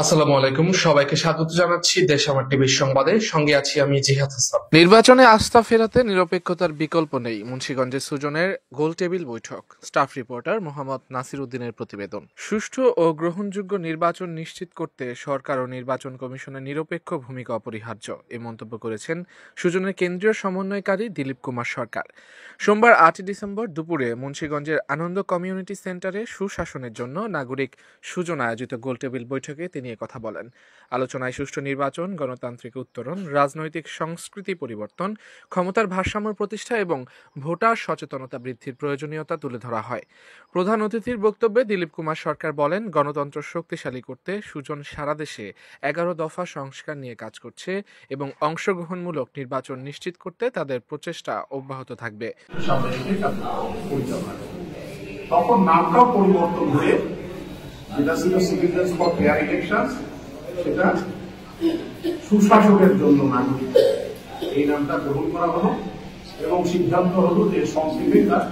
আসসালামু আলাইকুম, সবাইকে স্বাগত জানাচ্ছি দেশ আমার টিভির সংবাদে। সঙ্গে আছি আমি জিহাদ হাসান। নির্বাচনে আস্থা ফেরাতে নিরপেক্ষতার বিকল্প নেই, মুন্সিগঞ্জের সুজনের গোলটেবিল বৈঠক। স্টাফ রিপোর্টার মোহাম্মদ নাসির উদ্দিনের প্রতিবেদন। সুষ্ঠু ও গ্রহণযোগ্য নির্বাচন নিশ্চিত করতে সরকার ও নির্বাচন কমিশনের নিরপেক্ষ ভূমিকা অপরিহার্য, এ মন্তব্য করেছেন সুজনের কেন্দ্রীয় সমন্বয়কারী দিলীপ কুমার সরকার। সোমবার ৮ ডিসেম্বর দুপুরে মুন্সিগঞ্জের আনন্দ কমিউনিটি সেন্টারে সুশাসনের জন্য নাগরিক সুজন আয়োজিত গোলটেবিল বৈঠকে তিনি কথা বলেন। আলোচনায় সুষ্ঠু নির্বাচন, গণতান্ত্রিক উত্তরণ, রাজনৈতিক সংস্কৃতি পরিবর্তন, ক্ষমতার ভারসাম্য প্রতিষ্ঠা এবং ভোটার সচেতনতা বৃদ্ধির প্রয়োজনীয়তা তুলে ধরা হয়। প্রধান অতিথির বক্তব্যে দিলীপ কুমার সরকার বলেন, গণতন্ত্র শক্তিশালী করতে সুজন সারা দেশে ১১ দফা সংস্কার নিয়ে কাজ করছে এবং অংশগ্রহণমূলক নির্বাচন নিশ্চিত করতে তাদের প্রচেষ্টা অব্যাহত থাকবে। তখন নামটাও পরিবর্তন হয়ে যেটা ছিল সিটিজেন্স ফর ফেয়ার ইলেকশন, সেটা সুশাসনের জন্য নাগরিক, এই নামটা গ্রহণ করা হলো এবং সিদ্ধান্ত হলো যে সংক্ষেপে তার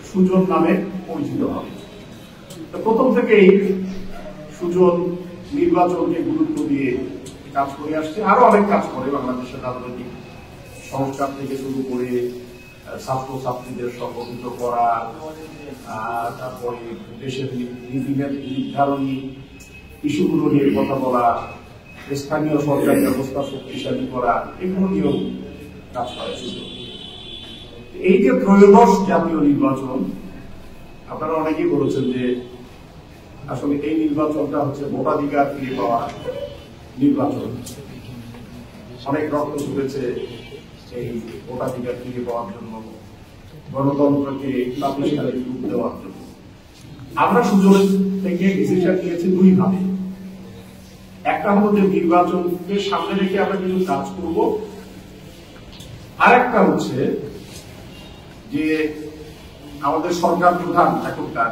সুজন নামে পরিচিত হবে। প্রথম থেকেই সুজন নির্বাচনকে গুরুত্ব দিয়ে কাজ করে আসছে, আরো অনেক কাজ করে। বাংলাদেশের রাজনৈতিক সংস্কার থেকে শুরু করে ছাত্রছাত্রীদের সংগঠিত করা, তারপরে দেশের নীতি নির্ধারণী ইস্যুগুলো নিয়ে কথা বলা, স্থানীয় সরকারি ব্যবস্থা শক্তিশালী করা, এগুলো নিয়েও কাজ করে। এই যে ত্রয়োদশ জাতীয় নির্বাচন, আপনারা অনেকেই বলেছেন যে আসলে এই নির্বাচনটা হচ্ছে ভোটাধিকার ফিরে পাওয়া নির্বাচন। অনেক রক্ত ঝরেছে এই ভোটাধিকার ফিরে পাওয়ার জন্য, গণতন্ত্রকে শক্তিশালী রূপ দেওয়ার জন্য। আমরা সুযোগ থেকে ডিসিশন নিয়েছি দুই ভাবে। একটা হলো যে নির্বাচনকে সামনে রেখে আমরা কিছু কাজ করব, আর একটা হচ্ছে যে আমাদের সরকার প্রধান এখনকার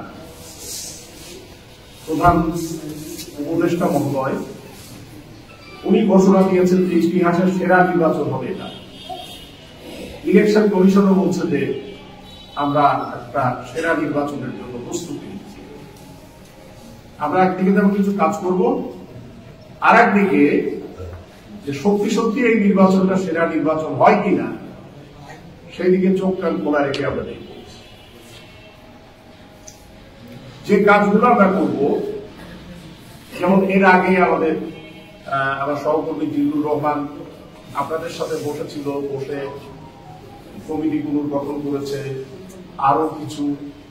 প্রধান উপদেষ্টা মহোদয়, উনি ঘোষণা দিয়েছেন যে ইতিহাসের সেরা নির্বাচন হবে এটা। ইলেকশন কমিশনও বলছে যে আমরা একটা সেরা নির্বাচনের জন্য প্রস্তুতি নিচ্ছি। আমরা একদিকে যেমন কিছু কাজ করব, আর একদিকে যে সত্যি সত্যি এই নির্বাচনটা সেরা নির্বাচন হয় কিনা সেই দিকে চোখ কান খোলা রেখে আমরা দেখব। যে কাজগুলো আমরা করব, যেমন এর আগে আমার সহকর্মী জিল্লুর রহমান আপনাদের সাথে বসেছিল, বসে কমিটিগুলোর গঠন করেছে, আরো কিছু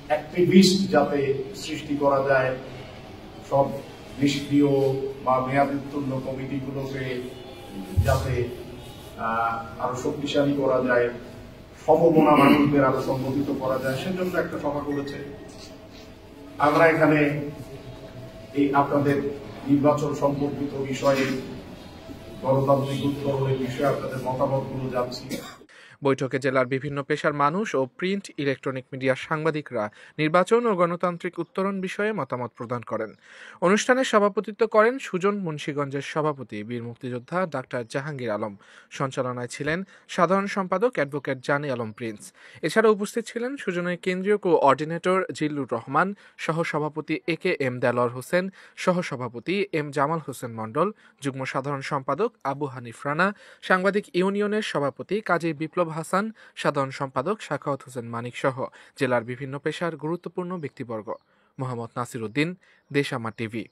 অ্যাক্টিভিস্ট যাতে সৃষ্টি করা যায়, সব নিষ্ক্রিয় বা মেয়াদোত্তীর্ণ কমিটিগুলোকে যাতে আরো শক্তিশালী করা যায়, সমমনা মানুষদের আরো সংগঠিত করা যায়, সেজন্য একটা সভা করেছে। আমরা এখানে এই আপনাদের নির্বাচন সম্পর্কিত বিষয়ে, গণতান্ত্রিক উত্তরণের বিষয়ে আপনাদের মতামতগুলো জানছি। বৈঠকে জেলার বিভিন্ন পেশার মানুষ ও প্রিন্ট, ইলেকট্রনিক মিডিয়ার সাংবাদিকরা নির্বাচন ও গণতান্ত্রিক উত্তরণ বিষয়ে মতামত প্রদান করেন। অনুষ্ঠানে সভাপতিত্ব করেন সুজন মুন্সিগঞ্জের সভাপতি বীর মুক্তিযোদ্ধা ডাক্তার জাহাঙ্গীর আলম। সঞ্চালনায় ছিলেন সাধারণ সম্পাদক অ্যাডভোকেট জানি আলম প্রিন্স। এছাড়া উপস্থিত ছিলেন সুজনের কেন্দ্রীয় কোঅর্ডিনেটর জিল্লুর রহমান, সহসভাপতি AK M দেলোয়ার হোসেন, সহসভাপতি M জামাল হোসেন মণ্ডল, যুগ্ম সাধারণ সম্পাদক আবু হানিফ রানা, সাংবাদিক ইউনিয়নের সভাপতি কাজী বিপ্লব হাসান, সাধারণ সম্পাদক সাখাওয়াত হোসেন মানিক সহ জেলার বিভিন্ন পেশার গুরুত্বপূর্ণ ব্যক্তিবর্গ। মোহাম্মদ নাসির উদ্দিন, দেশ আমার টিভি।